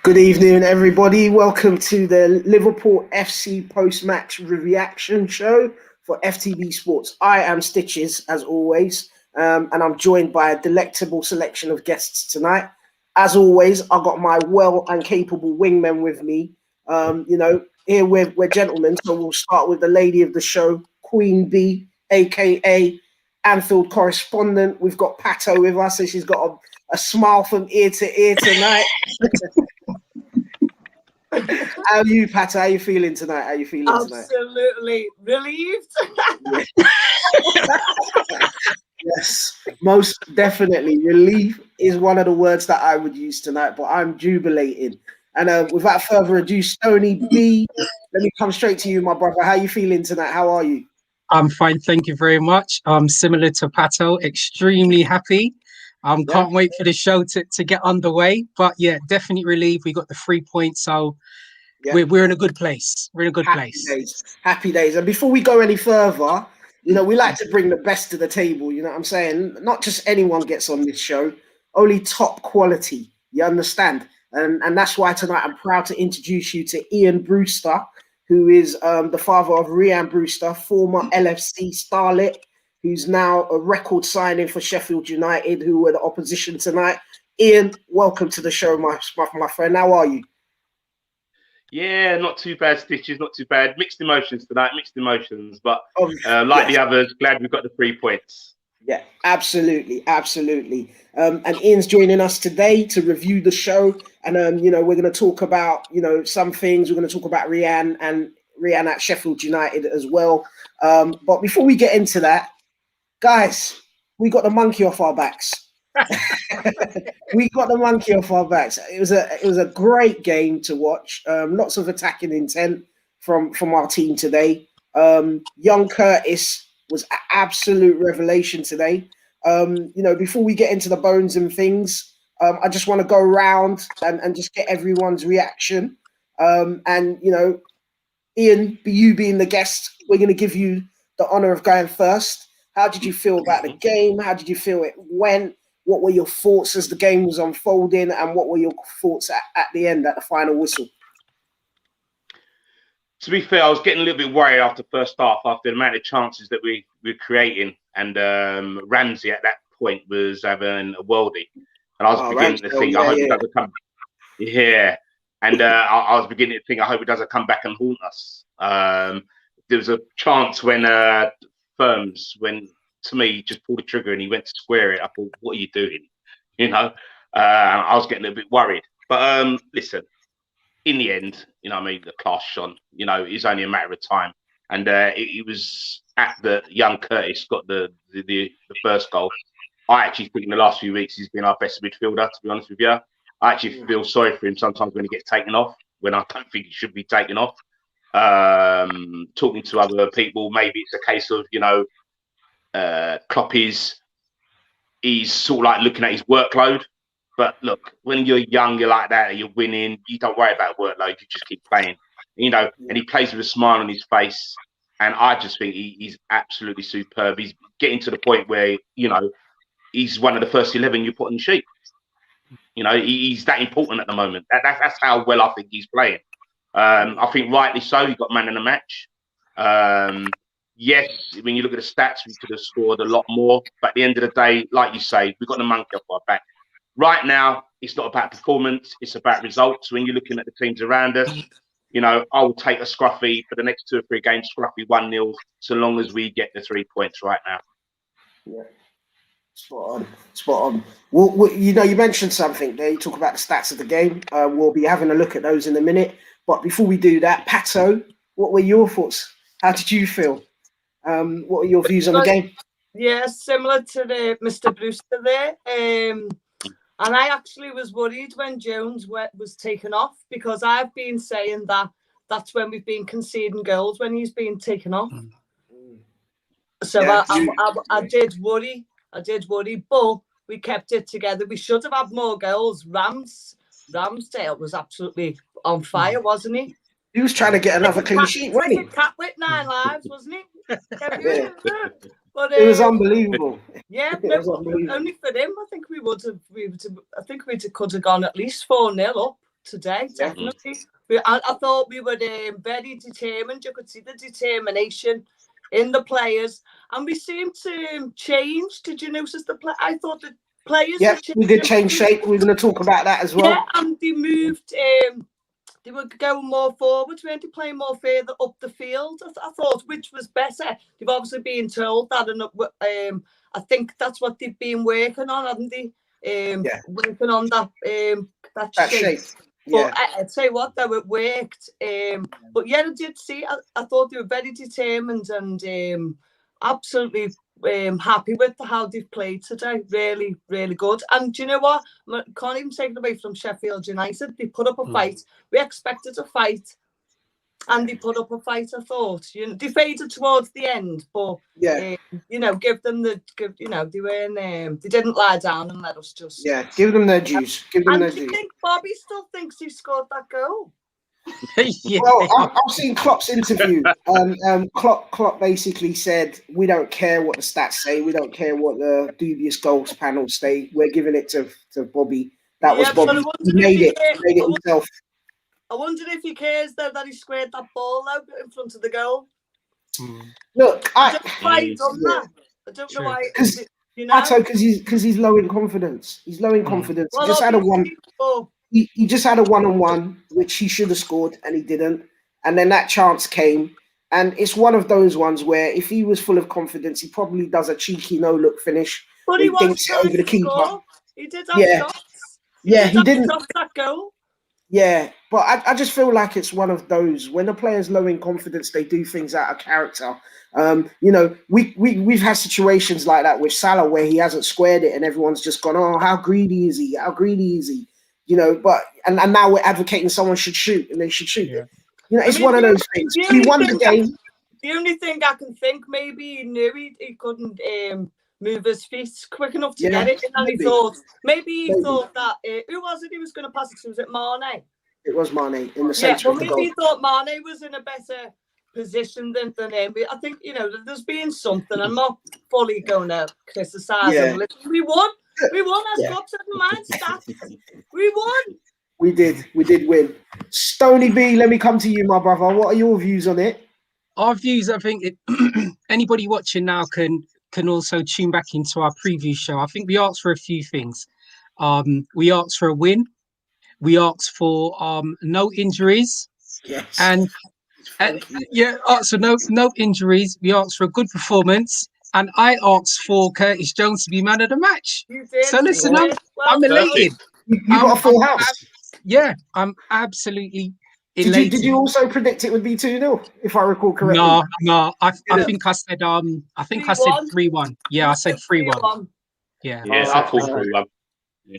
Good evening, everybody. Welcome to the Liverpool FC post-match reaction show for FTB Sports. I am Stitches, as always, and I'm joined by a delectable selection of guests tonight. As always, I've got my well and capable wingmen with me. Here we're gentlemen, so we'll start with the lady of the show, Queen B, aka Anfield correspondent. We've got Patto with us, and she's got a smile from ear to ear tonight. How are you, Patto? How are you feeling tonight? Absolutely relieved. Yes, most definitely. Relief is one of the words that I would use tonight, but I'm jubilating. And without further ado, Stoney B, let me come straight to you, my brother. How are you feeling tonight? How are you? I'm fine, thank you very much. Similar to Patto, extremely happy. Can't wait for the show to get underway. But yeah, definitely relieved. We got the 3 points, so we're in a good place. We're in a good place. Happy days. And before we go any further, we like to bring the best to the table. You know what I'm saying? Not just anyone gets on this show, only top quality. You understand? And that's why tonight I'm proud to introduce you to Rhian Brewster, who is the father of Rhian Brewster, former LFC starlet, who's now a record signing for Sheffield United, who were the opposition tonight. Rhian, welcome to the show, my friend. How are you? Yeah, not too bad, Stitches, not too bad. Mixed emotions tonight, but the others, glad we've got the 3 points. Yeah, absolutely. And Rhian's joining us today to review the show. And, we're going to talk about, some things. We're going to talk about Rhian at Sheffield United as well. But before we get into that, guys, we got the monkey off our backs. We got the monkey off our backs. It was a great game to watch. Lots of attacking intent from our team today. Young Curtis was an absolute revelation today. Before we get into the bones and things, I just want to go around and just get everyone's reaction. Rhian, you being the guest, we're going to give you the honor of going first. How did you feel about the game? How did you feel it went? What were your thoughts as the game was unfolding? And what were your thoughts at the end, at the final whistle? To be fair, I was getting a little bit worried after the first half, after the amount of chances that we were creating. And Ramsey at that point was having a worldie. And I was beginning to think, I hope he doesn't come. Yeah. And I was beginning to think, I hope he doesn't come back and haunt us. There was a chance when to me, just pulled the trigger and he went to square it. I thought, what are you doing? I was getting a bit worried. But listen, in the end, the class shone. It's only a matter of time. And it was at the young Curtis got the first goal. I actually think in the last few weeks he's been our best midfielder, to be honest with you. I actually feel sorry for him sometimes when he gets taken off, when I don't think he should be taken off. Talking to other people, maybe it's a case of, Klopp he's sort of like looking at his workload. But look, when you're young, you're like that, you're winning, you don't worry about workload, you just keep playing. And he plays with a smile on his face. And I just think he's absolutely superb. He's getting to the point where, he's one of the first 11 you put on the sheet. He's that important at the moment. That's how well I think he's playing. I think rightly so, he got man in the match. Yes, when you look at the stats, we could have scored a lot more. But at the end of the day, like you say, we've got the monkey off our back. Right now, it's not about performance, it's about results. When you're looking at the teams around us, I'll take a scruffy for the next 2 or 3 games, scruffy 1-0, so long as we get the 3 points right now. Yeah. Spot on. Well, you mentioned something there. You talk about the stats of the game. We'll be having a look at those in a minute. But before we do that, Patto, what were your thoughts? How did you feel? What are your views on the game? Yeah, similar to Mr. Brewster there. And I actually was worried when Jones was taken off, because I've been saying that's when we've been conceding goals, when he's been taken off. So yeah, I did worry, but we kept it together. We should have had more goals. Ramsdale was absolutely on fire, wasn't he? He was trying to get another clean sheet, wasn't he? Cat with 9 lives, wasn't he? Yeah. But it was unbelievable. Yeah, only for him, I think we could have gone at least 4-0 up, today, definitely. I thought we were very determined. You could see the determination in the players, and we seemed to change. Did you notice the play? I thought the players. Yeah, we did change shape. We're going to talk about that as well. Yeah, and they moved. They were going more forwards, weren't they? Playing more further up the field. I thought, which was better. They've obviously been told that, and I think that's what they've been working on, haven't they? Working on that shape. Yeah. But I'd say what though, it worked. But yeah, I did see. I thought they were very determined and absolutely happy with how they've played today. Really, really good. And do you know what? I can't even take it away from Sheffield United. They put up a fight. We expected a fight, and they put up a fight. I thought, they faded towards the end, but give them they weren't. They didn't lie down and let us just give them their dues. Give them their dues. I think Bobby still thinks he scored that goal. Well, I've seen Klopp's interview. Klopp basically said, "We don't care what the stats say. We don't care what the dubious goals panel say. We're giving it to Bobby." That was Bobby. He made it himself. I wonder if he cares though that he squared that ball out in front of the goal. Look, I don't know why. Patto, because he's low in confidence. He's low in confidence. Well, he just had a one. He just had a one-on-one, which he should have scored, and he didn't. And then that chance came, and it's one of those ones where if he was full of confidence, he probably does a cheeky no-look finish. But he thinks it over the keeper. He did have shots. He didn't stop that goal. Yeah, but I just feel like it's one of those when the player's low in confidence, they do things out of character. We've had situations like that with Salah where he hasn't squared it, and everyone's just gone, "Oh, how greedy is he? How greedy is he?" But now we're advocating someone should shoot and they should shoot. Yeah. It's one of those things. He won the game. The only thing I can think, maybe he knew he couldn't move his feet quick enough to get it, and he thought that who was it he was going to pass it to? Was it Mane? It was Mane in the centre of the goal. Maybe he thought Mane was in a better position than him. I think there's been something. I'm not fully going to criticise him. We won. We won, as Bob said, mind stats. We won. We did win. Stoney B, let me come to you, my brother. What are your views on it? Our views, I think anybody watching now can also tune back into our preview show. I think we asked for a few things. We asked for a win. We asked for no injuries. Yes. And so no injuries. We asked for a good performance. And I asked for Curtis Jones to be man of the match. So listen, I'm elated. You got a full house. I'm absolutely elated. Did you also predict it would be 2-0, if I recall correctly? No. I think I said 3-1. Yeah, I said 3-1. Yeah. Yeah, I thought 3-1.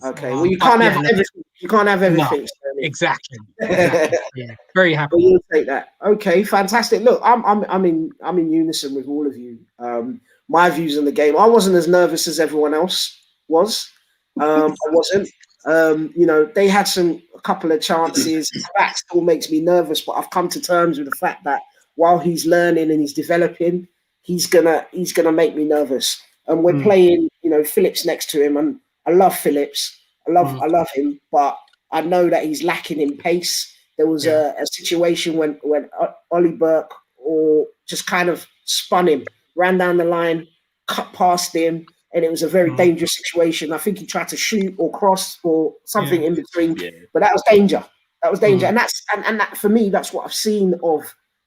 Okay. Well, you can't have everything. You can't have everything. No, exactly. Yeah. Very happy. But you'll take that. Okay, fantastic. Look, I'm in unison with all of you. My views on the game. I wasn't as nervous as everyone else was. I wasn't. They had a couple of chances. That still makes me nervous, but I've come to terms with the fact that while he's learning and he's developing, he's gonna make me nervous. And we're playing, Phillips next to him, and I love Phillips. I love him, but I know that he's lacking in pace. There was a situation when Ollie Burke just kind of spun him, ran down the line, cut past him, and it was a very dangerous situation. I think he tried to shoot or cross or something in between, but that was danger. And that for me, that's what I've seen of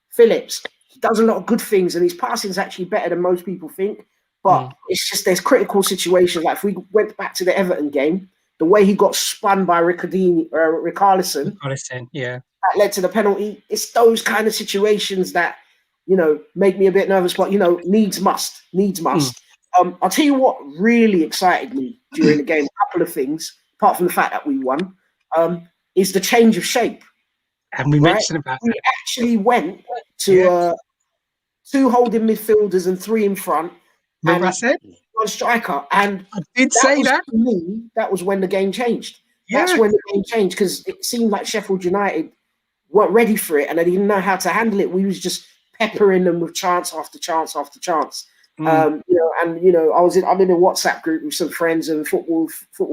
Phillips. He does a lot of good things, and his passing is actually better than most people think. But it's just there's critical situations. Like if we went back to the Everton game, the way he got spun by Richarlison, that led to the penalty. It's those kind of situations that make me a bit nervous. But needs must. I'll tell you what really excited me during the game. A couple of things, apart from the fact that we won, is the change of shape. And we mentioned about that. We actually went to 2 holding midfielders and 3 in front. Remember I said? One striker. And I did say that. For me, that was when the game changed. Yeah. That's when the game changed, because it seemed like Sheffield United weren't ready for it and they didn't know how to handle it. We was just peppering them with chance after chance after chance. I'm in a WhatsApp group with some friends and football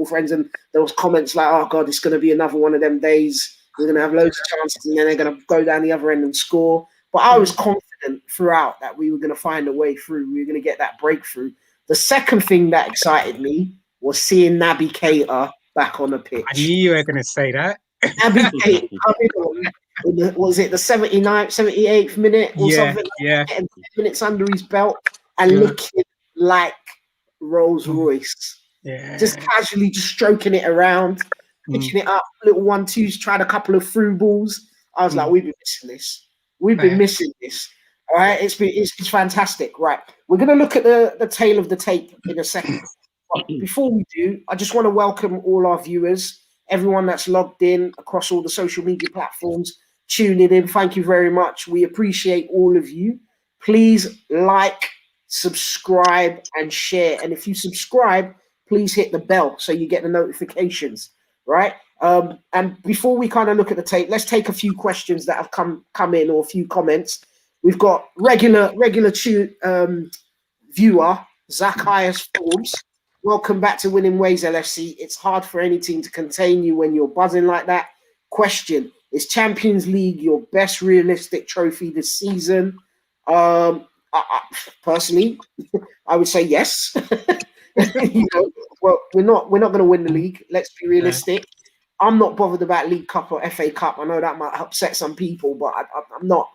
friends, and there was comments like, "Oh God, it's going to be another one of them days." We're going to have loads of chances, and then they're going to go down the other end and score. But I was confident throughout that we were going to find a way through. We were going to get that breakthrough. The second thing that excited me was seeing Naby Keita back on the pitch. I knew you were going to say that. Naby Keita coming on, was it the 79th, 78th minute or something? Yeah. Getting 10 minutes under his belt and looking like Rolls Royce. Yeah. Just casually just stroking it around, pitching it up, little 1-2s, tried a couple of through balls. I was like, we've been missing this. We've been missing this. All right, it's fantastic. Right, we're going to look at the tail of the tape in a second. But before we do, I just want to welcome all our viewers, everyone that's logged in across all the social media platforms, tuning in. Thank you very much. We appreciate all of you. Please like, subscribe, and share. And if you subscribe, please hit the bell so you get the notifications. Right. And before we kind of look at the tape, let's take a few questions that have come in, or a few comments. We've got regular viewer Zacchaeus Forbes. Welcome back to Winning Ways LFC. It's hard for any team to contain you when you're buzzing like that. Question: is Champions League your best realistic trophy this season? Personally, I would say yes. Well, we're not going to win the league. Let's be realistic. I'm not bothered about League Cup or FA Cup. I know that might upset some people, but I'm not.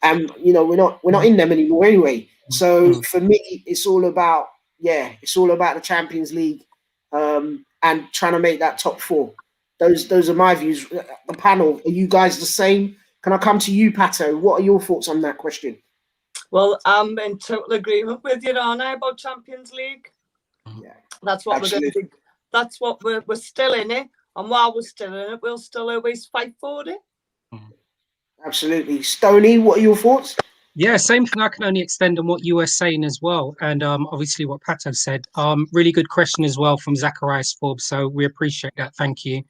And we're not in them anymore anyway. So for me, it's all about the Champions League and trying to make that top four. Those are my views. The panel, are you guys the same? Can I come to you, Patto? What are your thoughts on that question? Well, I'm in total agreement with you, aren't I, about Champions League? Yeah, that's what we're going to do. That's what we're still in it, and while we're still in it, we'll still always fight for it. Absolutely. Stoney, what are your thoughts? Yeah, same thing. I can only extend on what you were saying as well, and obviously what Patto said. Really good question as well from Zacchaeus Forbes, so we appreciate that. Thank you.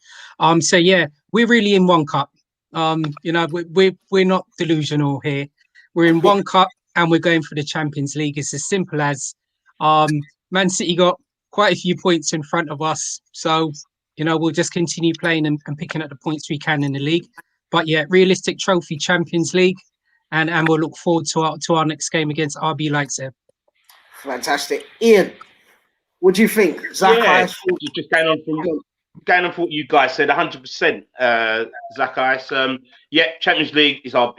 So yeah, we're really in one cup. We're not delusional here. We're in one cup, and we're going for the Champions League. It's as simple as Man City got quite a few points in front of us, so we'll just continue playing and picking up the points we can in the league. But yeah, realistic trophy, Champions League, and we'll look forward to our next game against RB Leipzig. Fantastic. Ian, what do you think? Zacchaeus, just going on from what you guys said, 100%. Zacchaeus, Champions League is our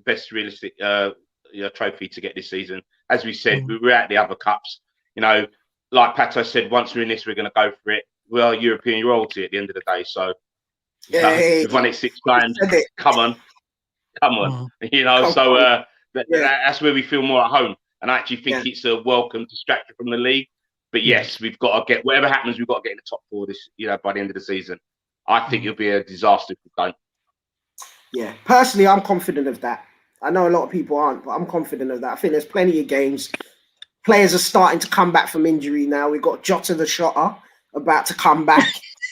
best realistic trophy to get this season. As we said, we're at the other cups. Like Patto said, once we're in this, we're going to go for it. We are European royalty at the end of the day. So we've won it 6 times. Come on. That's where we feel more at home. And I actually think it's a welcome distraction from the league. But yes, we've got to get, whatever happens, we've got to get in the top 4 by the end of the season. I think it'll be a disaster if we don't. Yeah, personally, I'm confident of that. I know a lot of people aren't, but I'm confident of that. I think there's plenty of games. Players are starting to come back from injury now. We've got Jota the shotter about to come back.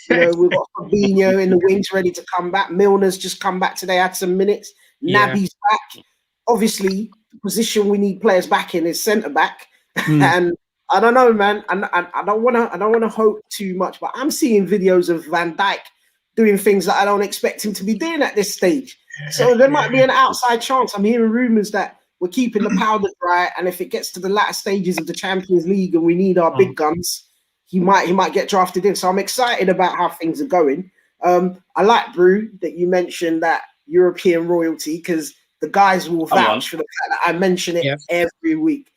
We've got Fabinho in the wings ready to come back. Milner's just come back today, had some minutes. Naby's back. Obviously, the position we need players back in is centre back. And I don't know, man. I don't want to hope too much, but I'm seeing videos of Van Dijk doing things that I don't expect him to be doing at this stage. So there might be an outside chance. I'm hearing rumours that we're keeping the powder dry, and if it gets to the latter stages of the Champions League and we need our big guns, he might get drafted in. So I'm excited about how things are going. I like, Brew, that you mentioned that European royalty, because the guys will vouch for the fact that I mention it every week.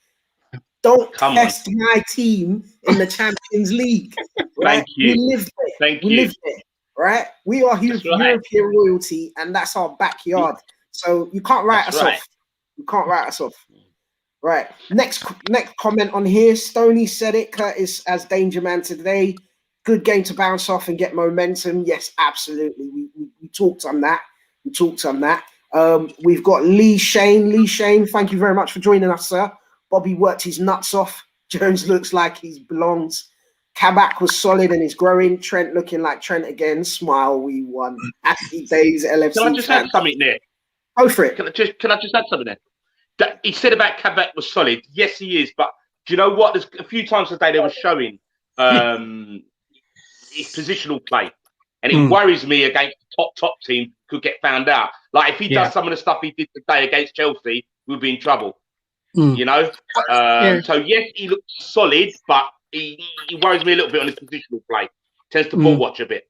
Don't test my team in the Champions League. Right? Thank you. We live there. We live there. Right? We are European royalty, and that's our backyard. So you can't write us off. You can't write us off. Right. Next comment on here. Stoney said it. Curtis as Danger Man today. Good game to bounce off and get momentum. Yes, absolutely. We talked on that. We've got Lee Shane, thank you very much for joining us, sir. Bobby worked his nuts off. Jones looks like he belongs. Kabak was solid and is growing. Trent looking like Trent again. Smile, we won. Happy days, LFC. Can I just add something there? Go for it. Can I just add something there? That he said about Kabak was solid. Yes, he is. But do you know what? There's a few times today they were showing his positional play. And it worries me against the top team could get found out. Like if he does some of the stuff he did today against Chelsea, we'll be in trouble. You know? So yes, he looks solid, but he worries me a little bit on his positional play. Tends to ball watch a bit.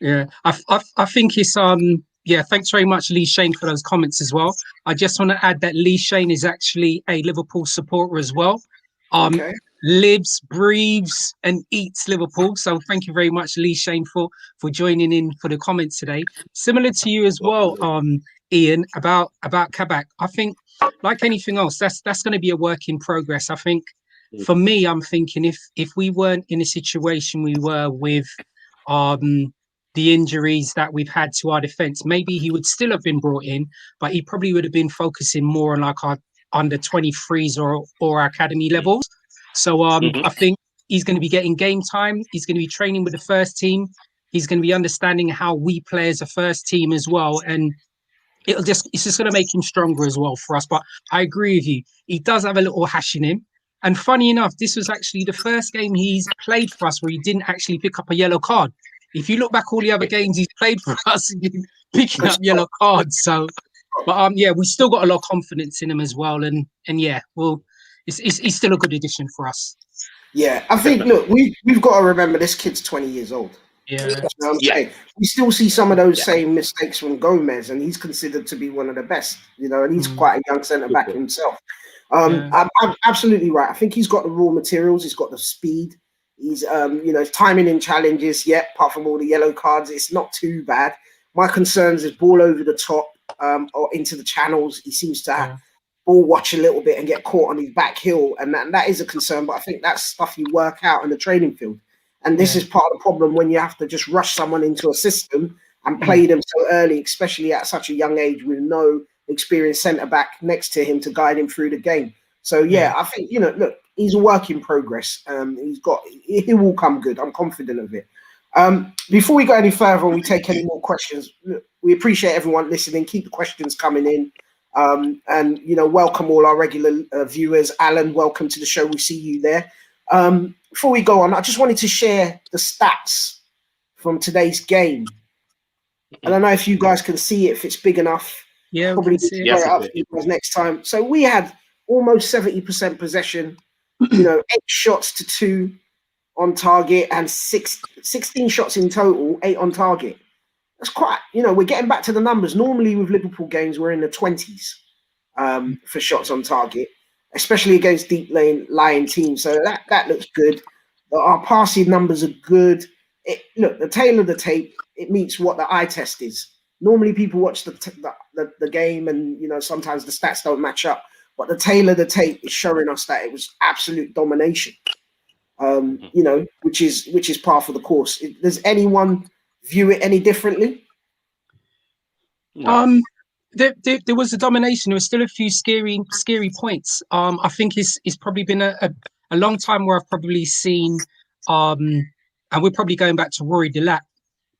Yeah, I think it's thanks very much, Lee Shane, for those comments as well. I just want to add that Lee Shane is actually a Liverpool supporter as well. Lives, breathes, and eats Liverpool. So thank you very much, Lee Shane, for joining in for the comments today. Similar to you as well, Ian, about Kabak. I think, like anything else, that's going to be a work in progress. I think for me, I'm thinking if we weren't in a situation we were with the injuries that we've had to our defense, maybe he would still have been brought in, but he probably would have been focusing more on like our under 23s or academy levels. So I think he's going to be getting game time. He's going to be training with the first team. He's going to be understanding how we play as a first team as well. And it's just going to make him stronger as well for us. But I agree with you. He does have a little hash in him. And funny enough, this was actually the first game he's played for us where he didn't actually pick up a yellow card. If you look back all the other games he's played for us, he's been picking up yellow cards. So, but we still got a lot of confidence in him as well. And yeah, well, he's still a good addition for us. Yeah, I think, look, we've got to remember this kid's 20 years old. Yeah. You know what I'm saying? We still see some of those same mistakes from Gomez, and he's considered to be one of the best, you know, and he's quite a young centre-back himself. I'm absolutely right. I think he's got the raw materials. He's got the speed. He's, timing in challenges, apart from all the yellow cards, it's not too bad. My concerns is ball over the top or into the channels. He seems to ball watch a little bit and get caught on his back heel, and that is a concern, but I think that's stuff you work out in the training field. And this is part of the problem when you have to just rush someone into a system and play them so early, especially at such a young age with no experienced centre-back next to him to guide him through the game. So, I think, look, he's a work in progress. He will come good. I'm confident of it. Before we go any further and we take any more questions, we appreciate everyone listening. Keep the questions coming in. And, welcome all our regular viewers. Alan, welcome to the show. We see you there. Before we go on, I just wanted to share the stats from today's game. I don't know if you guys can see it, if it's big enough. Yeah, probably see it up for you guys next time. So we had almost 70% possession, 8 shots to 2 on target, and 16 shots in total, 8 on target. That's quite, we're getting back to the numbers. Normally with Liverpool games, we're in the 20s for shots on target, especially against deep lying teams. So that looks good. Our passing numbers are good. Look, the tail of the tape, it meets what the eye test is. Normally people watch the game and, sometimes the stats don't match up. But the tail of the tape is showing us that it was absolute domination, which is par for the course. Does anyone view it any differently? No. There was a domination. There was still a few scary points. I think it's probably been a long time where I've probably seen, and we're probably going back to Rory Delap,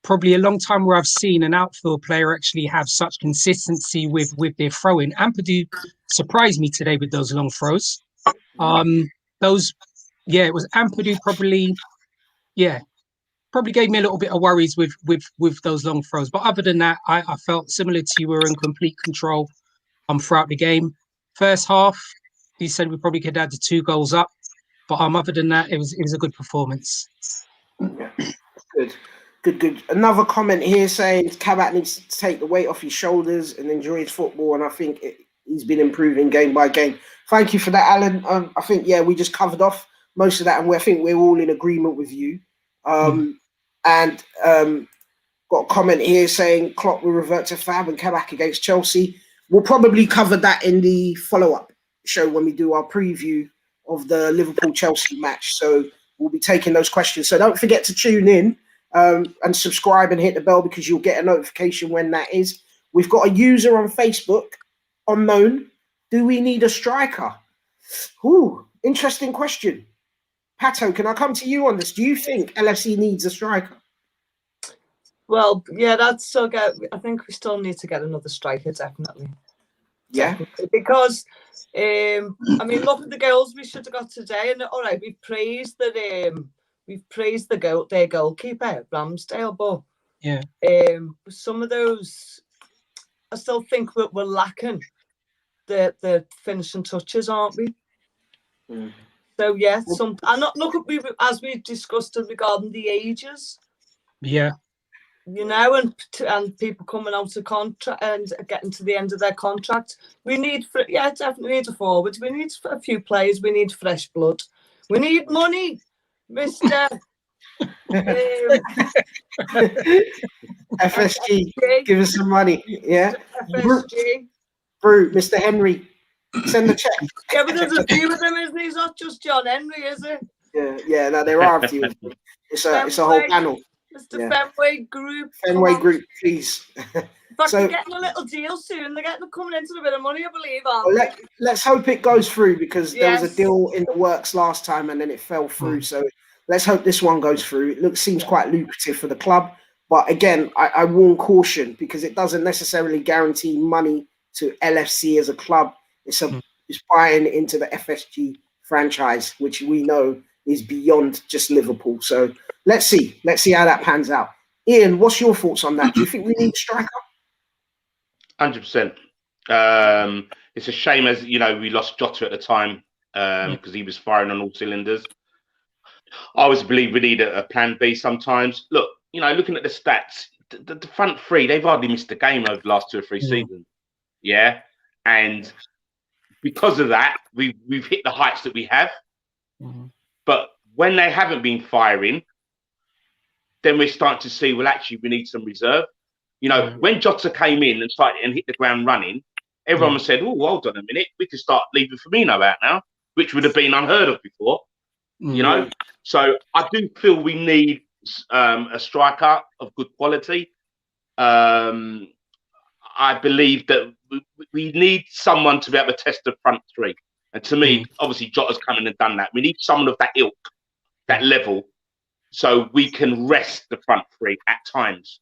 probably a long time where I've seen an outfield player actually have such consistency with their throwing. Ampadu surprised me today with those long throws. It was Ampadu probably gave me a little bit of worries with those long throws. But other than that, I felt similar to you, we were in complete control throughout the game. First half, he said we probably could add the 2 goals up. But other than that, it was a good performance. Good. Another comment here saying Kabak needs to take the weight off his shoulders and enjoy his football. And I think he's been improving game by game. Thank you for that, Alan. I think, we just covered off most of that. And I think we're all in agreement with you. And got a comment here saying Klopp will revert to Fab and Kabak against Chelsea. We'll probably cover that in the follow-up show when we do our preview of the Liverpool-Chelsea match. So we'll be taking those questions. So don't forget to tune in and subscribe and hit the bell because you'll get a notification when that is. We've got a user on Facebook, unknown. Do we need a striker? Interesting question. Patto, can I come to you on this? Do you think LFC needs a striker? Well, that's so good. I think we still need to get another striker, definitely. Yeah. Because, look at the goals we should have got today. And all right, we've praised their goalkeeper, Ramsdale, but Yeah. Some of those, I still think we're lacking the finishing touches, aren't we? Mm. So yeah, and not look at as we discussed regarding the ages. Yeah. You know, and people coming out of contract and getting to the end of their contract. We need, definitely need a forward. We need a few players. We need fresh blood. We need money, Mister. FSG, give us some money. Yeah, FSG. Brew, Mr. Henry, send the check. Yeah, but there's a few of them, isn't he? He's not just John Henry, is it? Yeah. No, there are a few. It's a whole panel. Mr. Fenway Group. Fenway Group, please. In fact, they're getting a little deal soon. They're coming into a bit of money, I believe, aren't they? Let's hope it goes through, because there was a deal in the works last time and then it fell through. So let's hope this one goes through. It seems quite lucrative for the club. But again, I warn caution, because it doesn't necessarily guarantee money to LFC as a club. It's buying into the FSG franchise, which we know is beyond just Liverpool. So let's see how that pans out. Ian, what's your thoughts on that? Do you think we need a striker? 100%. It's a shame, as you know, we lost Jota at the time because he was firing on all cylinders. I always believe we need a plan B sometimes. Look, you know, looking at the stats, the front three, they've hardly missed a game over the last 2 or 3 seasons. Yeah. And because of that, we've hit the heights that we have. But when they haven't been firing, then we're starting to see, well, actually, we need some reserve. You know, when Jota came in and started and hit the ground running, everyone said, oh, hold on a minute, we can start leaving Firmino out now, which would have been unheard of before, you know? So I do feel we need a striker of good quality. I believe that we need someone to be able to test the front three. And to me, obviously, Jota's come in and done that. We need someone of that ilk, that level, so we can rest the front three at times.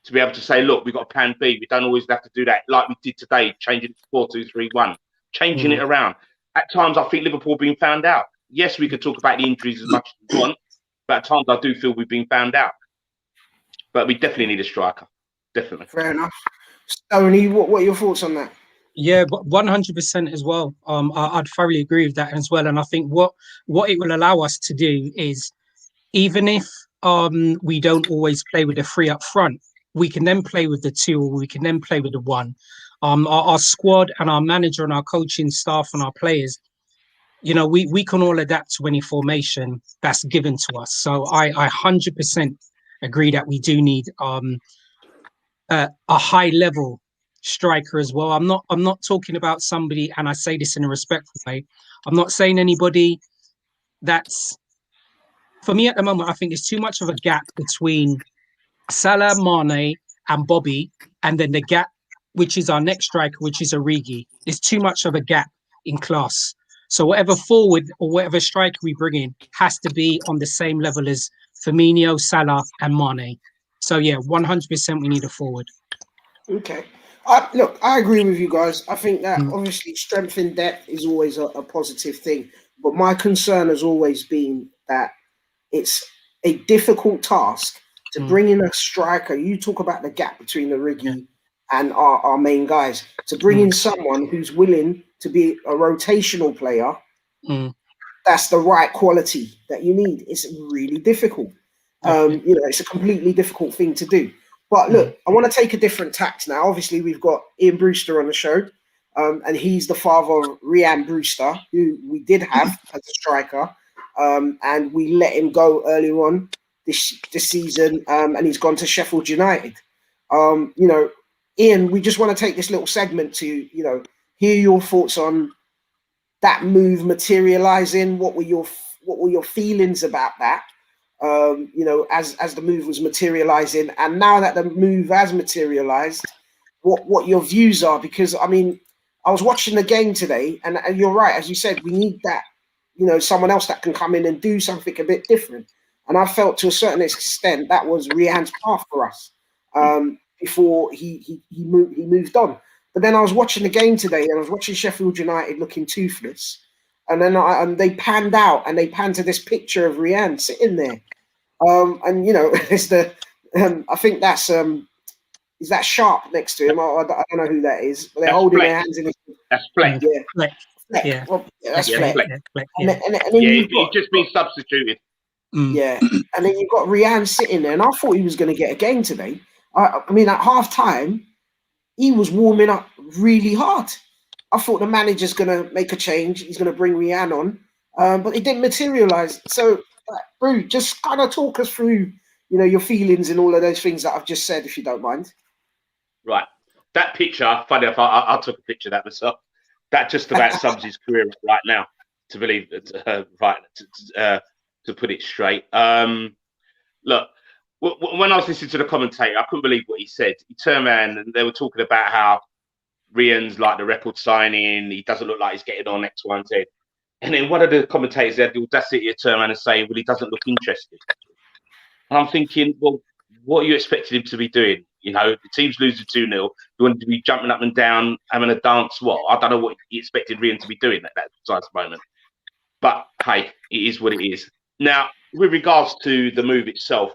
To be able to say, look, we've got a plan B. We don't always have to do that like we did today, changing it to 4-2-3-1, changing it around. At times, I think Liverpool being found out. Yes, we could talk about the injuries as much as we want, but at times I do feel we've been found out. But we definitely need a striker. Definitely. Fair enough. Stoney, what are your thoughts on that? Yeah, 100% as well. I'd thoroughly agree with that as well. And I think what it will allow us to do is, even if we don't always play with the 3 up front, we can then play with the 2, or we can then play with the 1. Our squad and our manager and our coaching staff and our players, you know, we can all adapt to any formation that's given to us. So I 100% agree that we do need a high level striker as well. I'm not talking about somebody, and I say this in a respectful way, I'm not saying anybody that's, for me at the moment, I think there's too much of a gap between Salah, Mane and Bobby, and then the gap which is our next striker, which is Origi. There's too much of a gap in class. So whatever forward or whatever striker we bring in has to be on the same level as Firmino, Salah and Mane. So yeah, 100% we need a forward. Okay. Look, I agree with you guys. I think that obviously strength in depth is always a positive thing. But my concern has always been that it's a difficult task to bring in a striker. You talk about the gap between Origi and our main guys. To bring in someone who's willing to be a rotational player, that's the right quality that you need. It's really difficult. You know, it's a completely difficult thing to do. But look, I want to take a different tact now. Obviously, we've got Rhian Brewster on the show, and he's the father of Rhian Brewster, who we did have as a striker, and we let him go earlier on this season, and he's gone to Sheffield United. You know, Ian, we just want to take this little segment to, you know, hear your thoughts on that move materializing. What were your feelings about that? You know, as the move was materializing, and now that the move has materialized, what your views are? Because I mean, I was watching the game today, and you're right, as you said, we need that, you know, someone else that can come in and do something a bit different. And I felt to a certain extent that was Rhian's path for us before he moved on. But then I was watching the game today, and I was watching Sheffield United looking toothless. And then they panned out, and they panned to this picture of Rhian sitting there. And, you know, it's I think that's is that Sharp next to him? I don't know who that is. But they're That's holding Fleck. their hands in his. That's Fleck. Yeah, Fleck. Fleck. Yeah. Well, yeah, that's Yeah, Fleck. Fleck. Fleck, And yeah. then Yeah, you've got, he's just been substituted. yeah, and then you've got Rhian sitting there, and I thought he was going to get a game today. I mean, at half time, he was warming up really hard. I thought the manager's going to make a change. He's going to bring Rhian on, but it didn't materialise. So, Brew, just kind of talk us through, your feelings and all of those things that I've just said, if you don't mind. Right. That picture, funny enough, I took a picture of that myself. That just about sums his career up right now, to believe it, to put it straight. Look, when I was listening to the commentator, I couldn't believe what he said. He turned around and they were talking about how Rhian's like the record signing. He doesn't look like he's getting on X, Y, and Z. And then one of the commentators had the audacity to turn around and say, well, he doesn't look interested. And I'm thinking, well, what are you expecting him to be doing? The team's losing 2-0. You want him to be jumping up and down, having a dance? What? I don't know what he expected Rhian to be doing at that precise moment. But, hey, it is what it is. Now, with regards to the move itself,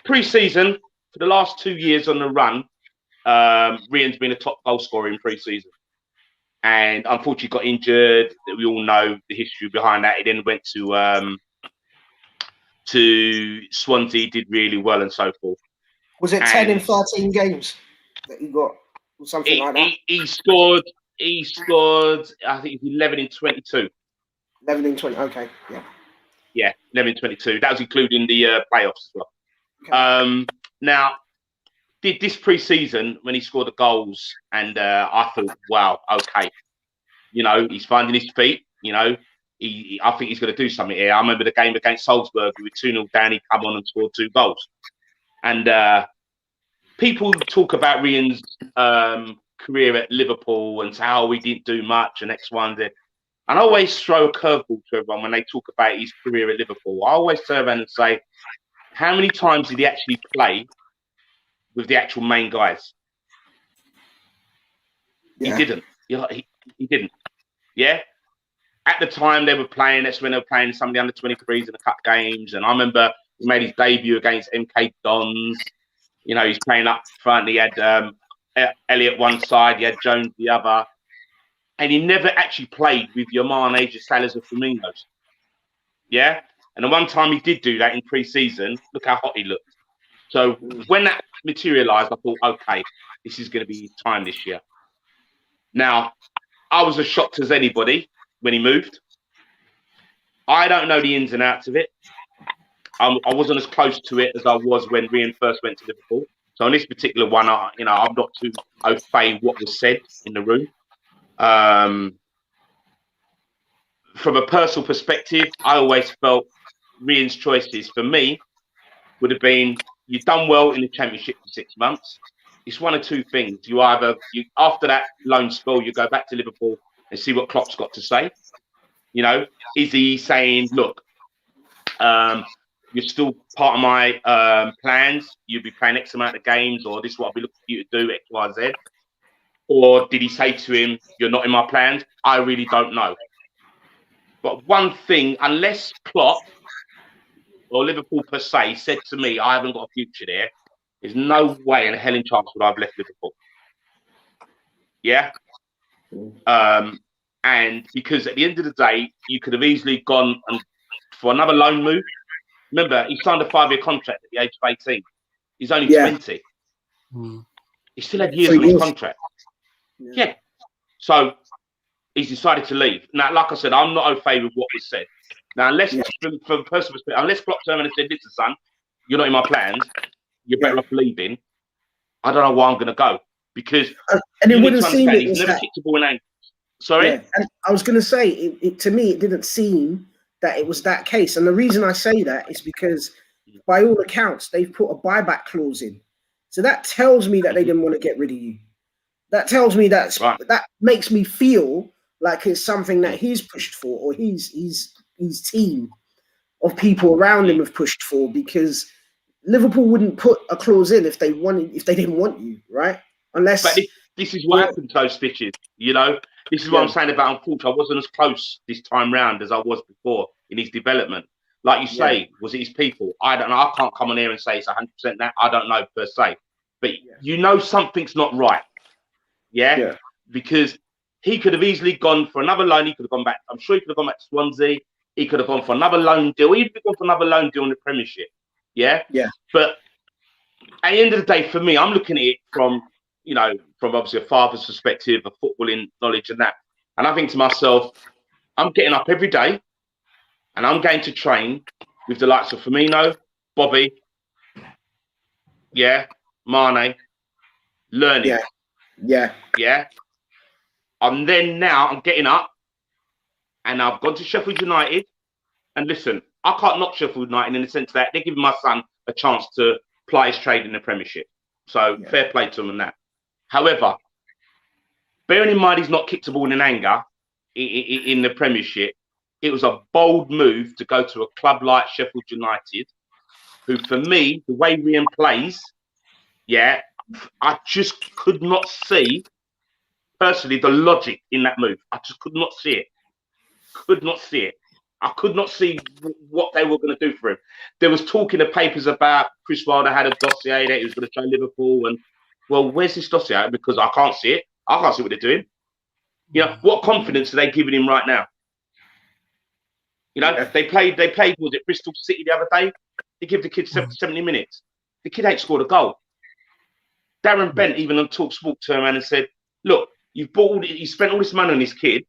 pre-season, for the last 2 years on the run, Rhian's been a top goal scorer in pre-season. And unfortunately got injured. We all know the history behind that. He then went to Swansea, did really well and so forth. Was it 10 in 13 games that he got, or something like that? He scored, I think, 11 in 22. 11 in 20, okay, yeah. Yeah, 11 in 22. That was including the playoffs as well. Okay. Now, did this pre-season when he scored the goals, and I thought, wow, okay. He's finding his feet, I think he's going to do something here. I remember the game against Salzburg, we were 2-0 down, he come on and scored 2 goals. And people talk about Rhian's career at Liverpool and how we didn't do much and X, Y, and Z. And I always throw a curveball to everyone when they talk about his career at Liverpool. I always turn around and say, how many times did he actually play with the actual main guys? Yeah. He didn't. He didn't. Yeah. At the time they were playing, that's when they were playing some of the under-23s in the cup games. And I remember he made his debut against MK Dons. He's playing up front. He had Elliott one side, he had Jones the other. And he never actually played with your Mané, Salas, or Firminos. Yeah? And the one time he did do that in pre-season, look how hot he looked. So when that materialised, I thought, okay, this is going to be his time this year. Now, I was as shocked as anybody when he moved. I don't know the ins and outs of it. I wasn't as close to it as I was when Rhian first went to Liverpool. So on this particular one, I'm not too au fait what was said in the room. From a personal perspective, I always felt Rhian's choices for me would have been, you've done well in the Championship for 6 months. It's one of two things. After that loan spell, you go back to Liverpool and see what Klopp's got to say. Is he saying, look, you're still part of my plans. You'll be playing X amount of games, or this is what I'll be looking for you to do, X, Y, Z. Or did he say to him, you're not in my plans? I really don't know. But one thing, unless Klopp or Liverpool per se said to me, I haven't got a future there's no way in hell in chance would I have left Liverpool. Yeah? And because at the end of the day, you could have easily gone and for another loan move. Remember, he signed a 5-year contract at the age of 18. He's only 20. He still had years on his contract. Yeah. So he's decided to leave. Now, like I said, I'm not au fait with what was said. Now, unless from personal perspective, unless Klopp turned and said, listen, son, you're not in my plans, you're better off leaving. I don't know why I'm going to go. Because and it wouldn't seem he's never kicked a ball in anger. Sorry? Yeah. And I was going to say, to me, it didn't seem that it was that case. And the reason I say that is because, by all accounts, they've put a buyback clause in. So that tells me that they didn't want to get rid of you. That tells me that makes me feel like it's something that he's pushed for, or his team of people around him have pushed for, because Liverpool wouldn't put a clause in if they didn't want you, right? Unless. But this is what happened to those stitches, This is what I'm saying about, unfortunately, I wasn't as close this time round as I was before in his development. Like you say, was it his people? I don't know. I can't come on here and say it's 100% that. I don't know per se. But you know something's not right. Yeah? Because he could have easily gone for another loan. He could have gone back. I'm sure he could have gone back to Swansea. He could have gone for another loan deal. He could have gone for another loan deal in the Premiership. Yeah? Yeah. But at the end of the day, for me, I'm looking at it from, you know, from obviously a father's perspective, a footballing knowledge and that. And I think to myself, I'm getting up every day and I'm going to train with the likes of Firmino, Bobby, Mane, learning. Yeah. I'm getting up and I've gone to Sheffield United. And listen, I can't knock Sheffield United in the sense that they're giving my son a chance to ply his trade in the Premiership. So fair play to him and that. However, bearing in mind he's not kicked a ball in anger in the Premiership, it was a bold move to go to a club like Sheffield United, who for me, the way Rhian plays, I just could not see, personally, the logic in that move. I just could not see it. I could not see what they were going to do for him. There was talk in the papers about Chris Wilder had a dossier that he was going to show Liverpool. And, well, where's this dossier? Because I can't see it. I can't see what they're doing. You know, what confidence are they giving him right now? You know, they played, was it Bristol City the other day? They give the kid 70 minutes. The kid ain't scored a goal. Darren Bent, even on TalkSport, turned around and said, look, you spent all this money on this kid.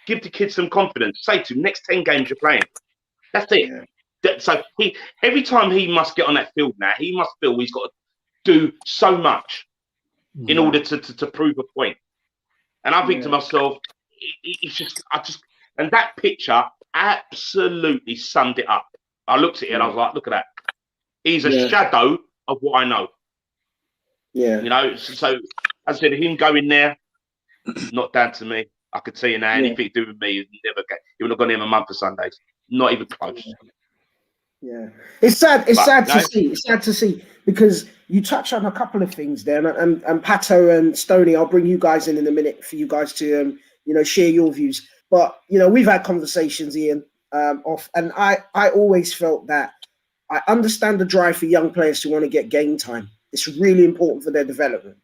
Give the kid some confidence. Say to him, next 10 games you're playing. That's it. So every time he must get on that field now, he must feel he's got to do so much in order to prove a point. And I think to myself, and that picture absolutely summed it up. I looked at it and I was like, look at that. He's a shadow of what I know. Yeah. You know, so as I said, him going there, not down to me. I could tell you now, anything to do with me, he would have gone in a month of Sundays. Not even close. Yeah. It's sad. It's sad to see. It's sad to see because you touch on a couple of things there, and Patto and Stoney, I'll bring you guys in a minute for you guys to share your views. But we've had conversations, Ian, and I always felt that I understand the drive for young players to want to get game time. It's really important for their development,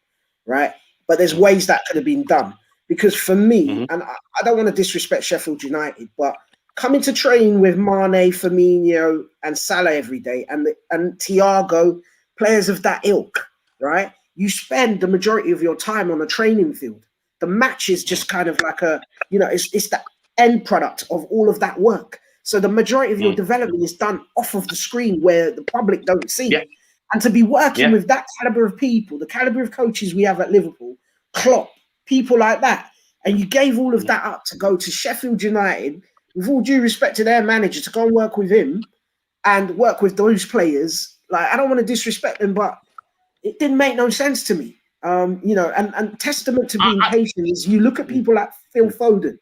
right? But there's ways that could have been done. Because for me, and I don't want to disrespect Sheffield United, but coming to train with Mane, Firmino, and Salah every day, and Thiago, players of that ilk, right? You spend the majority of your time on a training field. The match is just kind of like it's the end product of all of that work. So the majority of your development is done off of the screen where the public don't see. Yeah. And to be working with that caliber of people, the caliber of coaches we have at Liverpool, Klopp, people like that, and you gave all of that up to go to Sheffield United, with all due respect to their manager, to go and work with him and work with those players. Like, I don't want to disrespect them, but it didn't make no sense to me. And testament to being patient is you look at people like Phil Foden.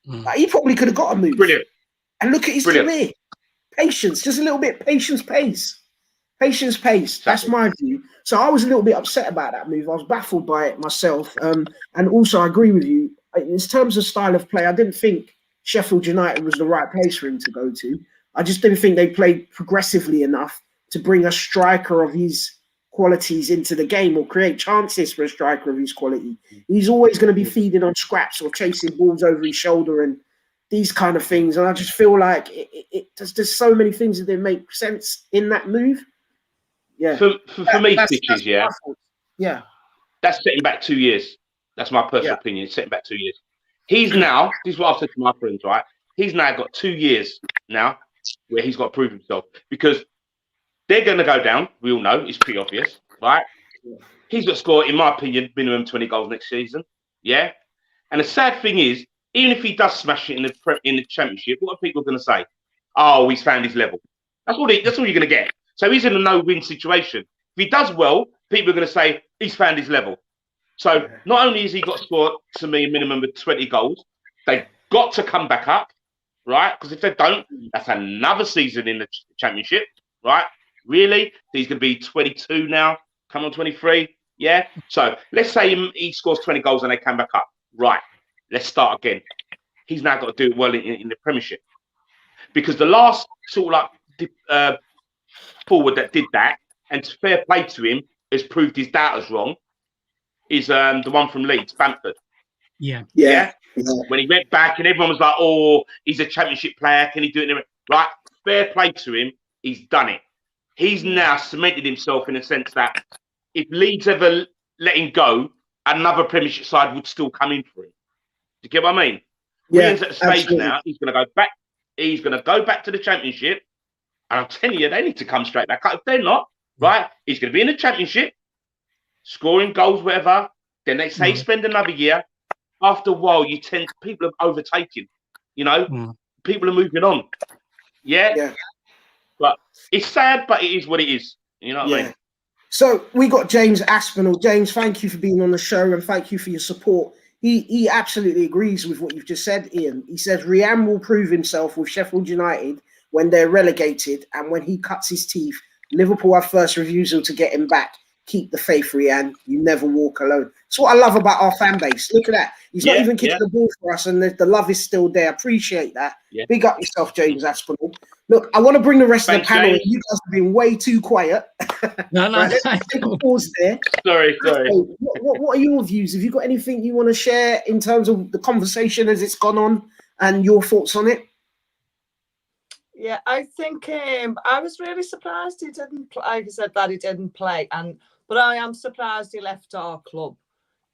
Like, he probably could have got a move. Brilliant. And look at his career. Patience, just a little bit. Patience, pace. That's my view. So I was a little bit upset about that move. I was baffled by it myself. And also, I agree with you. In terms of style of play, I didn't think Sheffield United was the right place for him to go to. I just didn't think they played progressively enough to bring a striker of his qualities into the game or create chances for a striker of his quality. He's always going to be feeding on scraps or chasing balls over his shoulder and these kind of things. And I just feel like there's so many things that didn't make sense in that move. Yeah. For me, Stitches, yeah. That's setting back 2 years. That's my personal opinion. It's setting back 2 years. He's now, this is what I've said to my friends, right? He's now got 2 years now where he's got to prove himself because they're going to go down. We all know. It's pretty obvious, right? Yeah. He's got to score, in my opinion, minimum 20 goals next season. Yeah. And the sad thing is, even if he does smash it in the Championship, what are people going to say? Oh, he's found his level. That's all you're going to get. So he's in a no-win situation. If he does well, people are going to say he's found his level. So not only has he got to score, to me, a minimum of 20 goals, they've got to come back up, right? Because if they don't, that's another season in the Championship, right? Really? He's going to be 22 now, come on 23, yeah? So let's say he scores 20 goals and they come back up. Right, let's start again. He's now got to do well in the Premiership. because the last sort of like forward that did that, and fair play to him, has proved his doubters wrong, is the one from Leeds, Bamford. Yeah. When he went back and everyone was like, "Oh, he's a championship player. Can he do it?" Right, fair play to him. He's done it. He's now cemented himself in a sense that if Leeds ever let him go, another Premiership side would still come in for him. Do you get what I mean? Yeah, Rhian's at the stage now. He's going to go back. He's going to go back to the Championship, and I'm telling you, they need to come straight back. If they're not, right, he's going to be in the Championship, scoring goals, whatever. Then they say spend another year. After a while, people are overtaking. You know, people are moving on. Yeah. But it's sad, but it is what it is. You know what I mean? So we got James Aspinall. James, thank you for being on the show and thank you for your support. He absolutely agrees with what you've just said, Ian. He says Rhian will prove himself with Sheffield United when they're relegated, and when he cuts his teeth, Liverpool have first refusal to get him back. Keep the faith, Rhian. You never walk alone. That's what I love about our fan base. Look at that. He's not even kicking the ball for us, and the love is still there. Appreciate that. Big up yourself, James Aspinall. Look, I want to bring the rest of the panel in. You guys have been way too quiet. No. Right, let's take a pause there. Sorry. So, what are your views? Have you got anything you want to share in terms of the conversation as it's gone on and your thoughts on it? Yeah, I think I was really surprised he didn't play. Like I said, that he didn't play, but I am surprised he left our club.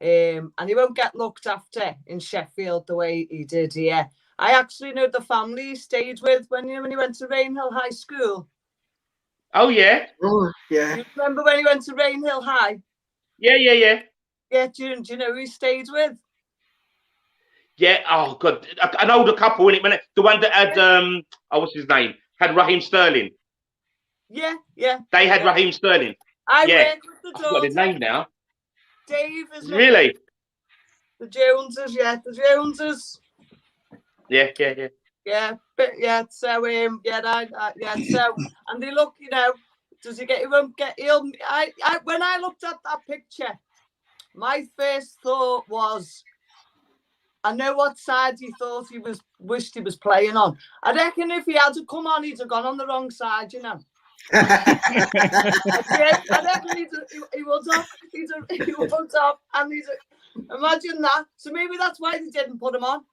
And he won't get looked after in Sheffield the way he did here. I actually know the family he stayed with when he went to Rainhill High School. Oh yeah. Oh yeah. You remember when he went to Rainhill High? Yeah. Yeah. Do you know who he stayed with? Yeah. Oh God, an older couple in it. The one that had what's his name? Had Raheem Sterling. Yeah. They had Raheem Sterling. I work with the daughter. I've got his name now. Dave, isn't it? Really? The Joneses, the Joneses. Yeah. So so and they look, does he get? He won't get. When I looked at that picture, my first thought was, I know what side he thought wished he was playing on. I reckon if he had to come on, he'd have gone on the wrong side, I reckon he would have. He would have, and imagine that. So maybe that's why they didn't put him on.